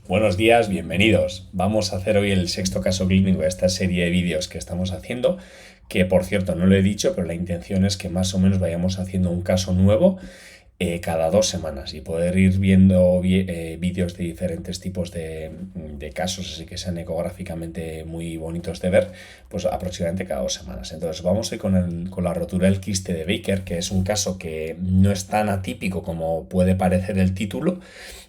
Buenos días, bienvenidos. Vamos a hacer hoy el sexto caso clínico de esta serie de vídeos que estamos haciendo, que por cierto no lo he dicho, pero la intención es que más o menos vayamos haciendo un caso nuevo cada 2 semanas y poder ir viendo vídeos de diferentes tipos de casos, así que sean ecográficamente muy bonitos de ver, pues aproximadamente cada 2 semanas. Entonces vamos a ir con la rotura del quiste de Baker, que es un caso que no es tan atípico como puede parecer el título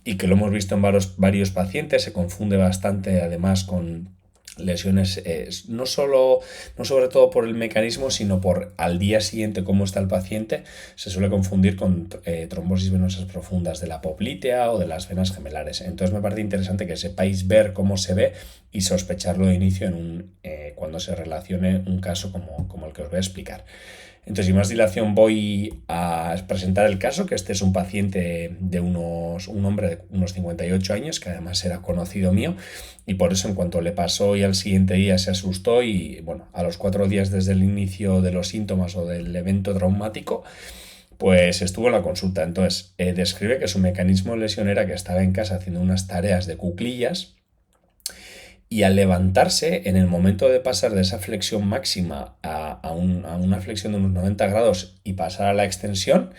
y que lo hemos visto en varios pacientes. Se confunde bastante además con lesiones, no sobre todo por el mecanismo, sino por al día siguiente cómo está el paciente. Se suele confundir con trombosis venosas profundas de la poplitea o de las venas gemelares. Entonces me parece interesante que sepáis ver cómo se ve y sospecharlo de inicio cuando se relacione un caso como el que os voy a explicar. Entonces, sin más dilación, voy a presentar el caso, que este es un paciente un hombre de unos 58 años, que además era conocido mío, y por eso en cuanto le pasó y al siguiente día se asustó y, bueno, a los 4 días desde el inicio de los síntomas o del evento traumático, pues estuvo en la consulta. Entonces, describe que su mecanismo de lesión era que estaba en casa haciendo unas tareas de cuclillas y al levantarse, en el momento de pasar de esa flexión máxima a una flexión de unos 90 grados y pasar a la extensión,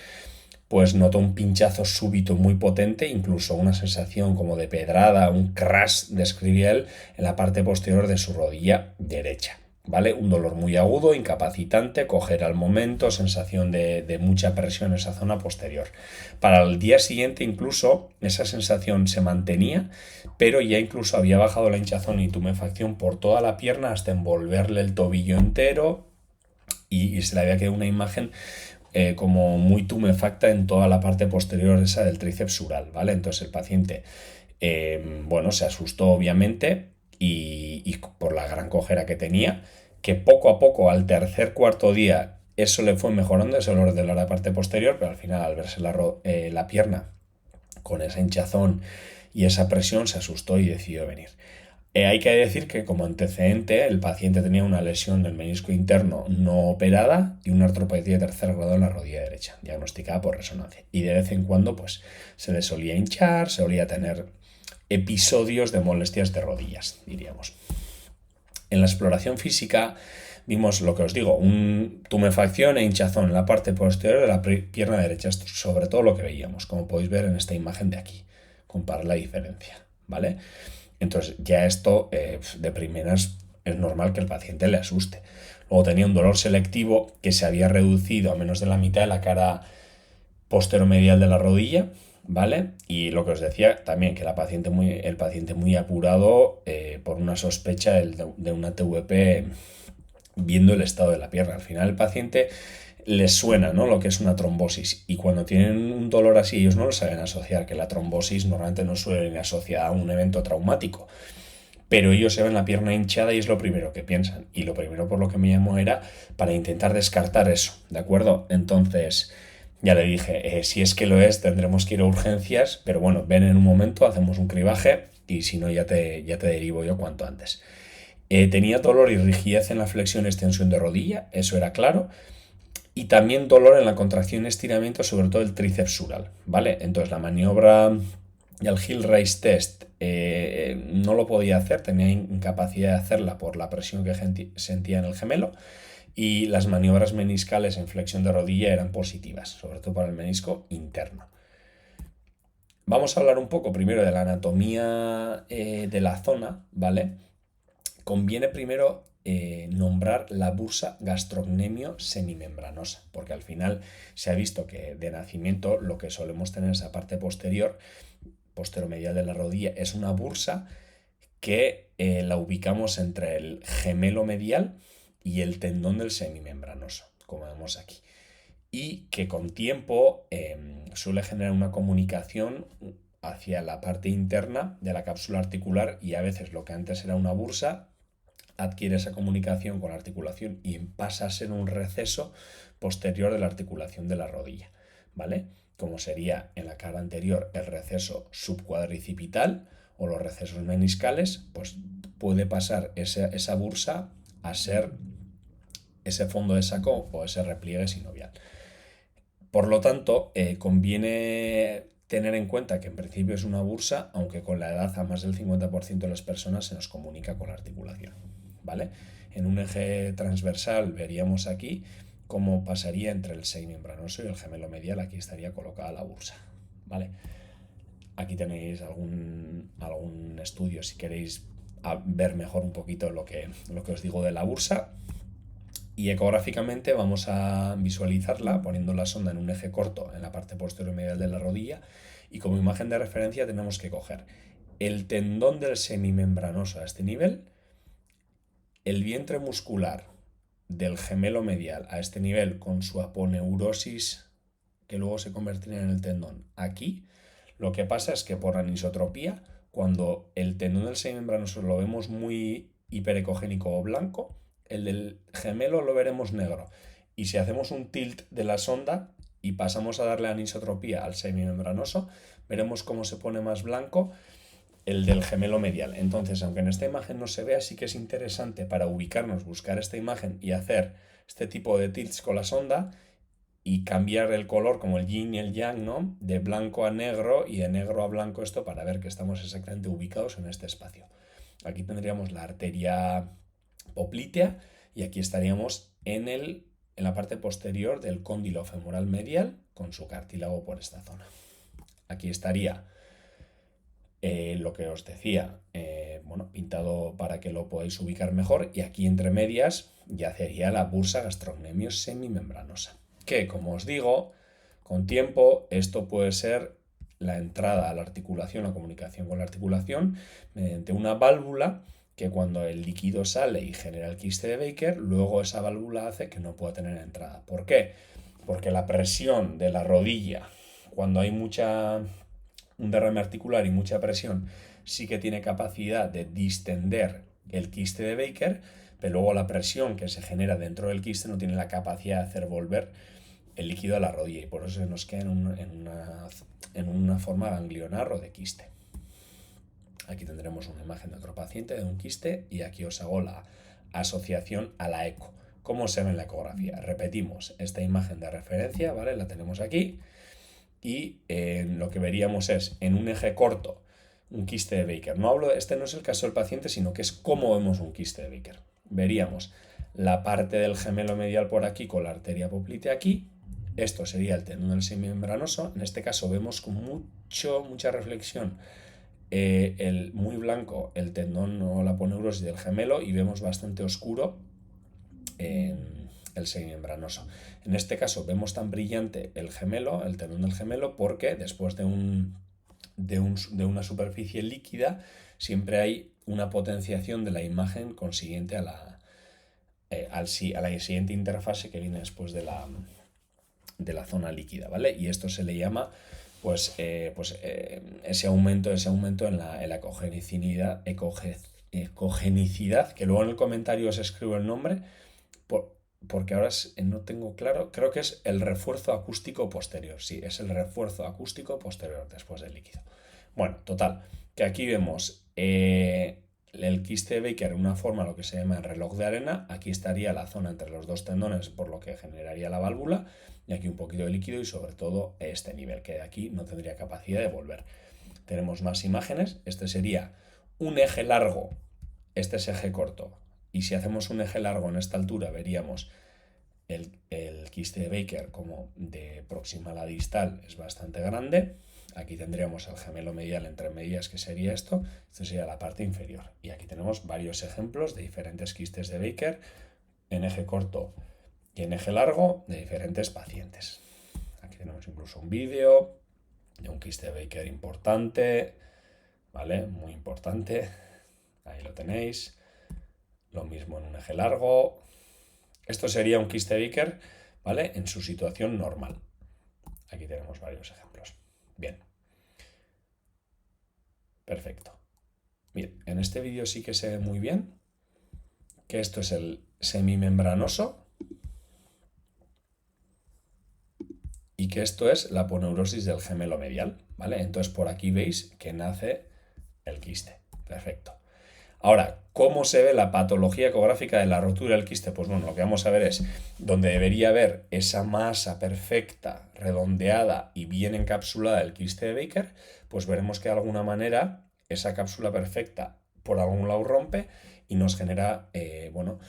pues notó un pinchazo súbito muy potente, incluso una sensación como de pedrada, un crash, describía él, en la parte posterior de su rodilla derecha. ¿Vale? Un dolor muy agudo, incapacitante, coger al momento, sensación de mucha presión en esa zona posterior. Para el día siguiente incluso esa sensación se mantenía, pero ya incluso había bajado la hinchazón y tumefacción por toda la pierna hasta envolverle el tobillo entero y se le había quedado una imagen como muy tumefacta en toda la parte posterior esa del tríceps sural, ¿vale? Entonces el paciente, bueno, se asustó obviamente y por la gran cojera que tenía, que poco a poco al tercer cuarto día eso le fue mejorando, ese dolor de la parte posterior, pero al final al verse la pierna con esa hinchazón y esa presión se asustó y decidió venir. Hay que decir que como antecedente el paciente tenía una lesión del menisco interno no operada y una artropatía de tercer grado en la rodilla derecha, diagnosticada por resonancia. Y de vez en cuando pues se le solía hinchar, se solía tener episodios de molestias de rodillas, diríamos. En la exploración física vimos lo que os digo, tumefacción e hinchazón en la parte posterior de la pierna derecha. Esto es sobre todo lo que veíamos, como podéis ver en esta imagen de aquí. Comparar la diferencia, ¿vale? Entonces ya esto de primeras es normal que el paciente le asuste. Luego tenía un dolor selectivo que se había reducido a menos de la mitad de la cara posteromedial de la rodilla, ¿vale? Y lo que os decía también, que el paciente muy apurado por una sospecha de una TVP viendo el estado de la pierna. Al final el paciente les suena, ¿no?, lo que es una trombosis, y cuando tienen un dolor así ellos no lo saben asociar, que la trombosis normalmente no suele ir asociada a un evento traumático, pero ellos se ven la pierna hinchada y es lo primero que piensan, y lo primero por lo que me llamó era para intentar descartar eso, ¿de acuerdo? Entonces ya le dije, si es que lo es tendremos que ir a urgencias, pero bueno, ven en un momento, hacemos un cribaje y si no ya te derivo yo cuanto antes. Tenía dolor y rigidez en la flexión y extensión de rodilla, eso era claro, y también dolor en la contracción y estiramiento, sobre todo el tríceps sural, ¿vale? Entonces la maniobra y el heel raise test no lo podía hacer, tenía incapacidad de hacerla por la presión que sentía en el gemelo, y las maniobras meniscales en flexión de rodilla eran positivas, sobre todo para el menisco interno. Vamos a hablar un poco primero de la anatomía de la zona, ¿vale? Conviene primero nombrar la bursa gastrocnemio semimembranosa, porque al final se ha visto que de nacimiento lo que solemos tener en esa parte posterior, posteromedial de la rodilla, es una bursa que la ubicamos entre el gemelo medial y el tendón del semimembranoso, como vemos aquí, y que con tiempo suele generar una comunicación hacia la parte interna de la cápsula articular, y a veces lo que antes era una bursa adquiere esa comunicación con la articulación y pasa a ser un receso posterior de la articulación de la rodilla, ¿vale? Como sería en la cara anterior el receso subcuadricipital o los recesos meniscales, pues puede pasar esa bursa a ser ese fondo de saco o ese repliegue sinovial. Por lo tanto, conviene tener en cuenta que en principio es una bursa, aunque con la edad a más del 50% de las personas se nos comunica con la articulación, ¿vale? En un eje transversal veríamos aquí cómo pasaría entre el semimembranoso y el gemelo medial. Aquí estaría colocada la bursa, ¿vale? Aquí tenéis algún estudio si queréis ver mejor un poquito lo que os digo de la bursa. Y ecográficamente vamos a visualizarla poniendo la sonda en un eje corto en la parte posterior medial de la rodilla, y como imagen de referencia tenemos que coger el tendón del semimembranoso a este nivel, el vientre muscular del gemelo medial a este nivel con su aponeurosis que luego se convertiría en el tendón aquí. Lo que pasa es que por anisotropía, cuando el tendón del semimembranoso lo vemos muy hiperecogénico o blanco, el del gemelo lo veremos negro. Y si hacemos un tilt de la sonda y pasamos a darle anisotropía al semimembranoso, veremos cómo se pone más blanco el del gemelo medial. Entonces, aunque en esta imagen no se vea, sí que es interesante para ubicarnos, buscar esta imagen y hacer este tipo de tilts con la sonda y cambiar el color como el yin y el yang, ¿no? De blanco a negro y de negro a blanco, esto para ver que estamos exactamente ubicados en este espacio. Aquí tendríamos la arteria poplitea y aquí estaríamos en la parte posterior del cóndilo femoral medial con su cartílago por esta zona. Aquí estaría lo que os decía, pintado para que lo podáis ubicar mejor, y aquí entre medias ya sería la bursa gastrocnemio semimembranosa, que como os digo, con tiempo esto puede ser la entrada a la articulación, la comunicación con la articulación, mediante una válvula que cuando el líquido sale y genera el quiste de Baker, luego esa válvula hace que no pueda tener entrada. ¿Por qué? Porque la presión de la rodilla, cuando hay un derrame articular y mucha presión, sí que tiene capacidad de distender el quiste de Baker, pero luego la presión que se genera dentro del quiste no tiene la capacidad de hacer volver el líquido a la rodilla, y por eso se nos queda en una forma ganglionar o de quiste. Aquí tendremos una imagen de otro paciente de un quiste y aquí os hago la asociación a la eco. ¿Cómo se ve en la ecografía? Repetimos esta imagen de referencia, ¿vale? La tenemos aquí. Y lo que veríamos es en un eje corto un quiste de Baker. Este no es el caso del paciente, sino que es cómo vemos un quiste de Baker. Veríamos la parte del gemelo medial por aquí con la arteria poplitea aquí. Esto sería el tendón del semimembranoso. En este caso vemos con mucha reflexión el muy blanco el tendón o la aponeurosis del gemelo, y vemos bastante oscuro el semimembranoso. En este caso vemos tan brillante el gemelo, el tendón del gemelo, porque después de una superficie líquida siempre hay una potenciación de la imagen consiguiente a la siguiente interfase que viene después de la zona líquida, ¿vale? Y esto se le llama ese aumento en la ecogenicidad, que luego en el comentario os escribo el nombre, porque ahora no tengo claro, creo que es el refuerzo acústico posterior. Sí, es el refuerzo acústico posterior después del líquido. Bueno, total, que aquí vemos el quiste de Baker en una forma, lo que se llama el reloj de arena. Aquí estaría la zona entre los dos tendones, por lo que generaría la válvula, y aquí un poquito de líquido y sobre todo este nivel, que de aquí no tendría capacidad de volver. Tenemos más imágenes. Este sería un eje largo, este es eje corto. Y si hacemos un eje largo en esta altura, veríamos el quiste de Baker como de proximal a distal es bastante grande. Aquí tendríamos el gemelo medial entre medias, que sería esto. Esto sería la parte inferior. Y aquí tenemos varios ejemplos de diferentes quistes de Baker en eje corto y en eje largo de diferentes pacientes. Aquí tenemos incluso un vídeo de un quiste de Baker importante, ¿vale? Muy importante. Ahí lo tenéis. Lo mismo en un eje largo. Esto sería un quiste de Baker, ¿vale? En su situación normal. Aquí tenemos varios ejemplos. Bien. Perfecto. Bien, en este vídeo sí que se ve muy bien que esto es el semimembranoso y que esto es la aponeurosis del gemelo medial, ¿vale? Entonces por aquí veis que nace el quiste. Perfecto. Ahora, ¿cómo se ve la patología ecográfica de la rotura del quiste? Pues bueno, lo que vamos a ver es donde debería haber esa masa perfecta, redondeada y bien encapsulada del quiste de Baker, pues veremos que de alguna manera esa cápsula perfecta por algún lado rompe y nos genera, bueno,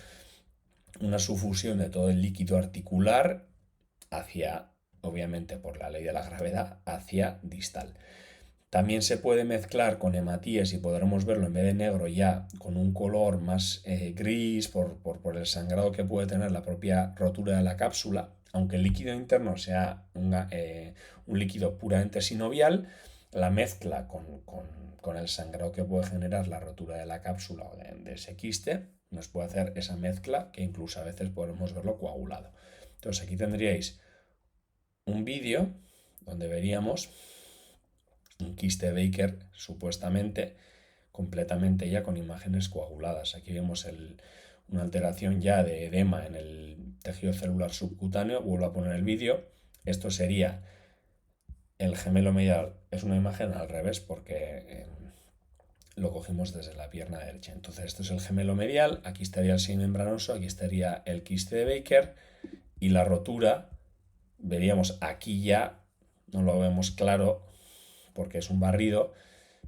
una sufusión de todo el líquido articular hacia, obviamente por la ley de la gravedad, hacia distal. También se puede mezclar con hematíes y podremos verlo en vez de negro ya con un color más gris por el sangrado que puede tener la propia rotura de la cápsula. Aunque el líquido interno sea un líquido puramente sinovial, la mezcla con el sangrado que puede generar la rotura de la cápsula o de ese quiste nos puede hacer esa mezcla que incluso a veces podemos verlo coagulado. Entonces aquí tendríais un vídeo donde veríamos un quiste Baker supuestamente completamente ya con imágenes coaguladas. Aquí vemos una alteración ya de edema en el tejido celular subcutáneo. Vuelvo a poner el vídeo. Esto sería el gemelo medial. Es una imagen al revés porque lo cogimos desde la pierna derecha. Entonces esto es el gemelo medial. Aquí estaría el seno membranoso. Aquí estaría el quiste de Baker. Y la rotura, veríamos aquí ya, no lo vemos claro porque es un barrido,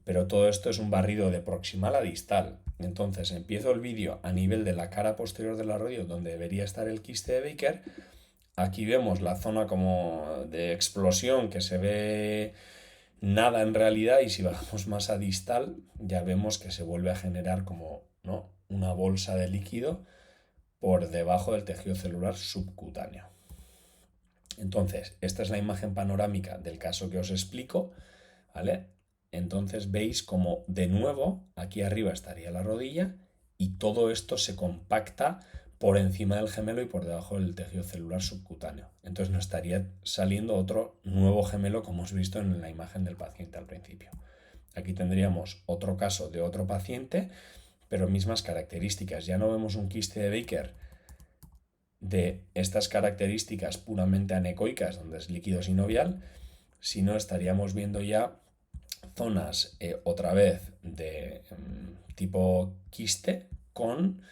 pero todo esto es un barrido de proximal a distal. Entonces empiezo el vídeo a nivel de la cara posterior de la rodilla donde debería estar el quiste de Baker. Aquí vemos la zona como de explosión que se ve nada en realidad y si bajamos más a distal ya vemos que se vuelve a generar como, ¿no?, una bolsa de líquido por debajo del tejido celular subcutáneo. Entonces, esta es la imagen panorámica del caso que os explico, ¿vale? Entonces veis como de nuevo aquí arriba estaría la rodilla y todo esto se compacta por encima del gemelo y por debajo del tejido celular subcutáneo. Entonces nos estaría saliendo otro nuevo gemelo como hemos visto en la imagen del paciente al principio. Aquí tendríamos otro caso de otro paciente, pero mismas características. Ya no vemos un quiste de Baker de estas características puramente anecoicas, donde es líquido sinovial, sino estaríamos viendo ya zonas otra vez de tipo quiste con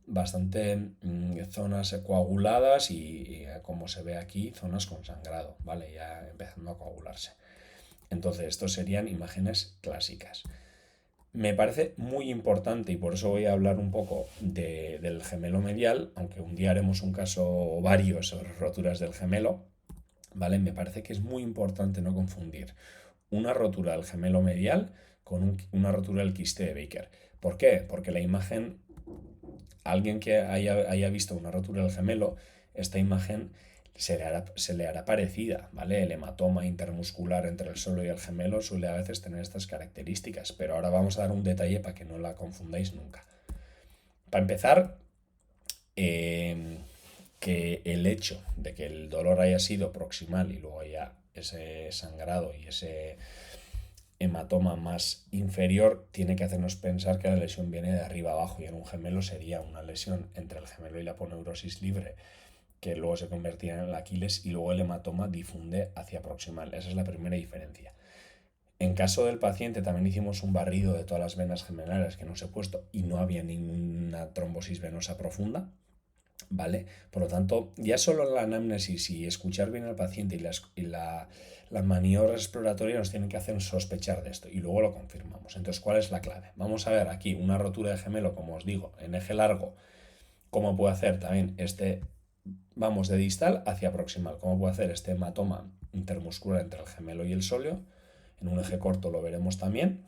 bastante zonas coaguladas y como se ve aquí, zonas con sangrado, ¿vale? Ya empezando a coagularse. Entonces, estos serían imágenes clásicas. Me parece muy importante y por eso voy a hablar un poco del gemelo medial, aunque un día haremos un caso o varios sobre roturas del gemelo, ¿vale? Me parece que es muy importante no confundir una rotura del gemelo medial con una rotura del quiste de Baker. ¿Por qué? Porque la imagen, alguien que haya visto una rotura del gemelo, esta imagen se le hará parecida, ¿vale? El hematoma intermuscular entre el suelo y el gemelo suele a veces tener estas características, pero ahora vamos a dar un detalle para que no la confundáis nunca. Para empezar, que el hecho de que el dolor haya sido proximal y luego haya ese sangrado y ese hematoma más inferior tiene que hacernos pensar que la lesión viene de arriba abajo y en un gemelo sería una lesión entre el gemelo y la aponeurosis libre que luego se convertirá en el Aquiles y luego el hematoma difunde hacia proximal. Esa es la primera diferencia. En caso del paciente también hicimos un barrido de todas las venas gemelares que nos he puesto y no había ninguna trombosis venosa profunda, ¿vale? Por lo tanto, ya solo la anamnesis y escuchar bien al paciente y la maniobra exploratoria nos tienen que hacer sospechar de esto y luego lo confirmamos. Entonces, ¿cuál es la clave? Vamos a ver aquí una rotura de gemelo, como os digo, en eje largo, cómo puede hacer también vamos de distal hacia proximal, cómo puede hacer este hematoma intermuscular entre el gemelo y el sóleo. En un eje corto lo veremos también,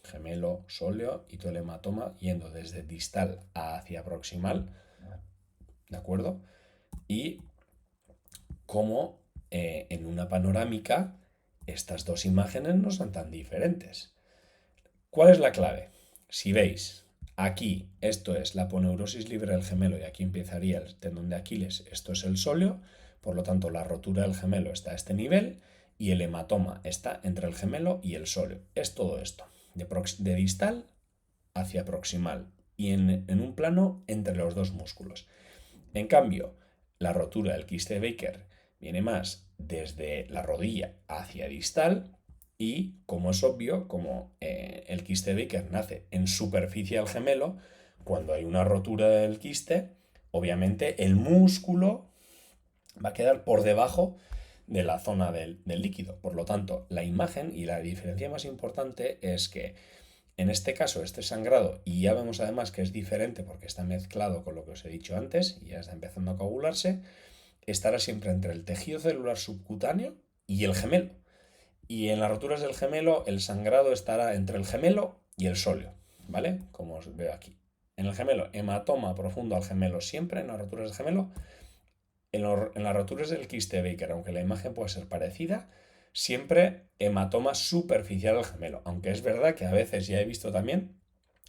gemelo, sóleo y todo el hematoma yendo desde distal hacia proximal, ¿de acuerdo? Y cómo en una panorámica estas dos imágenes no son tan diferentes. ¿Cuál es la clave? Si veis, aquí esto es la aponeurosis libre del gemelo y aquí empezaría el tendón de Aquiles, esto es el sóleo, por lo tanto la rotura del gemelo está a este nivel y el hematoma está entre el gemelo y el sóleo. Es todo esto, de distal hacia proximal y en un plano entre los dos músculos. En cambio, la rotura del quiste de Baker viene más desde la rodilla hacia distal Y, como es obvio, como el quiste Baker nace en superficie del gemelo, cuando hay una rotura del quiste, obviamente el músculo va a quedar por debajo de la zona del líquido. Por lo tanto, la imagen y la diferencia más importante es que en este caso, este sangrado, y ya vemos además que es diferente porque está mezclado con lo que os he dicho antes y ya está empezando a coagularse, estará siempre entre el tejido celular subcutáneo y el gemelo. Y en las roturas del gemelo, el sangrado estará entre el gemelo y el sóleo, ¿vale? Como os veo aquí. En el gemelo, hematoma profundo al gemelo siempre, en las roturas del gemelo. En las roturas del quiste Baker, aunque la imagen puede ser parecida, siempre hematoma superficial al gemelo. Aunque es verdad que a veces ya he visto también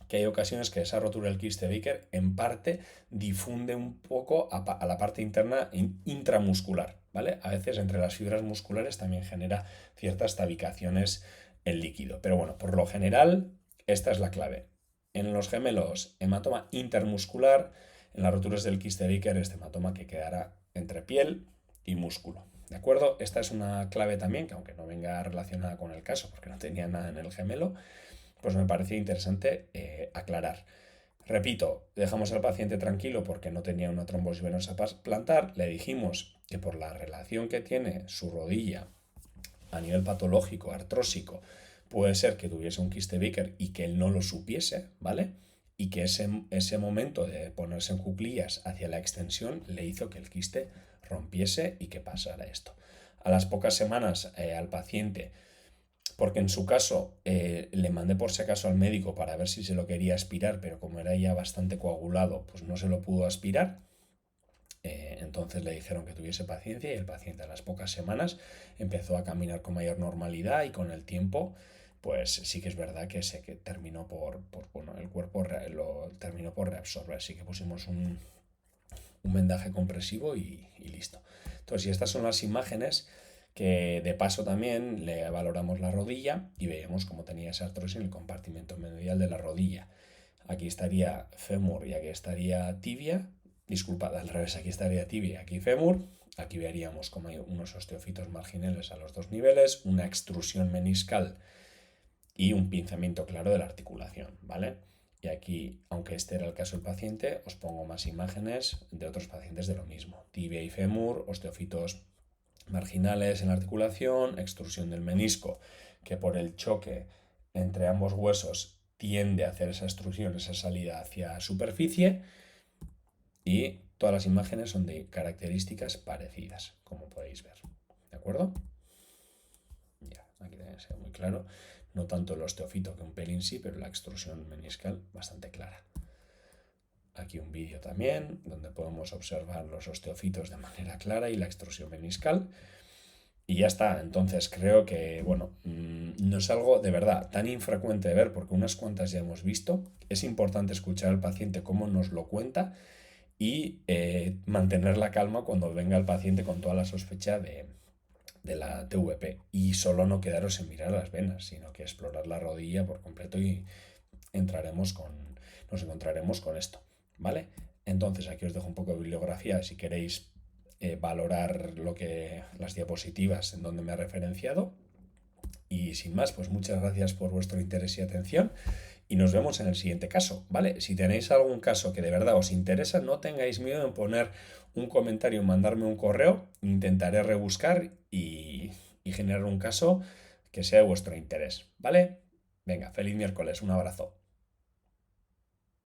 que hay ocasiones que esa rotura del quiste Baker en parte difunde un poco a la parte interna intramuscular, ¿vale? A veces entre las fibras musculares también genera ciertas tabicaciones el líquido. Pero bueno, por lo general, esta es la clave. En los gemelos, hematoma intermuscular. En las roturas del quiste Baker, este hematoma que quedará entre piel y músculo. ¿De acuerdo? Esta es una clave también, que aunque no venga relacionada con el caso, porque no tenía nada en el gemelo, pues me parecía interesante aclarar. Repito, dejamos al paciente tranquilo porque no tenía una trombosis venosa plantar. Le dijimos que por la relación que tiene su rodilla a nivel patológico, artrósico, puede ser que tuviese un quiste Baker y que él no lo supiese, ¿vale? Y que ese momento de ponerse en cuclillas hacia la extensión le hizo que el quiste rompiese y que pasara esto. A las pocas semanas al paciente, porque en su caso le mandé por si acaso al médico para ver si se lo quería aspirar, pero como era ya bastante coagulado, pues no se lo pudo aspirar. Entonces le dijeron que tuviese paciencia y el paciente a las pocas semanas empezó a caminar con mayor normalidad y con el tiempo, pues sí que es verdad que que terminó bueno, el cuerpo lo terminó por reabsorber, así que pusimos un vendaje compresivo y listo. Entonces, y estas son las imágenes que de paso también le valoramos la rodilla y veíamos cómo tenía esa artrosis en el compartimento medial de la rodilla. Aquí estaría fémur y aquí estaría tibia. Disculpad, al revés, aquí estaría tibia y aquí fémur. Aquí veríamos como hay unos osteofitos marginales a los dos niveles, una extrusión meniscal y un pinzamiento claro de la articulación, ¿vale? Y aquí, aunque este era el caso del paciente, os pongo más imágenes de otros pacientes de lo mismo. Tibia y fémur, osteofitos marginales en la articulación, extrusión del menisco, que por el choque entre ambos huesos tiende a hacer esa extrusión, esa salida hacia superficie, y todas las imágenes son de características parecidas, como podéis ver. ¿De acuerdo? Ya, aquí tiene que ser muy claro. No tanto el osteofito que un pelín sí, pero la extrusión meniscal bastante clara. Aquí un vídeo también, donde podemos observar los osteofitos de manera clara y la extrusión meniscal. Y ya está, entonces creo que, bueno, no es algo de verdad tan infrecuente de ver, porque unas cuantas ya hemos visto. Es importante escuchar al paciente cómo nos lo cuenta y mantener la calma cuando venga el paciente con toda la sospecha de la TVP. Y solo no quedaros en mirar las venas, sino que explorar la rodilla por completo y nos encontraremos con esto, ¿vale? Entonces aquí os dejo un poco de bibliografía si queréis valorar las diapositivas en donde me he referenciado. Y sin más, pues muchas gracias por vuestro interés y atención y nos vemos en el siguiente caso, ¿vale? Si tenéis algún caso que de verdad os interesa, no tengáis miedo en poner un comentario, mandarme un correo, intentaré rebuscar y generar un caso que sea de vuestro interés, ¿vale? Venga, feliz miércoles, un abrazo.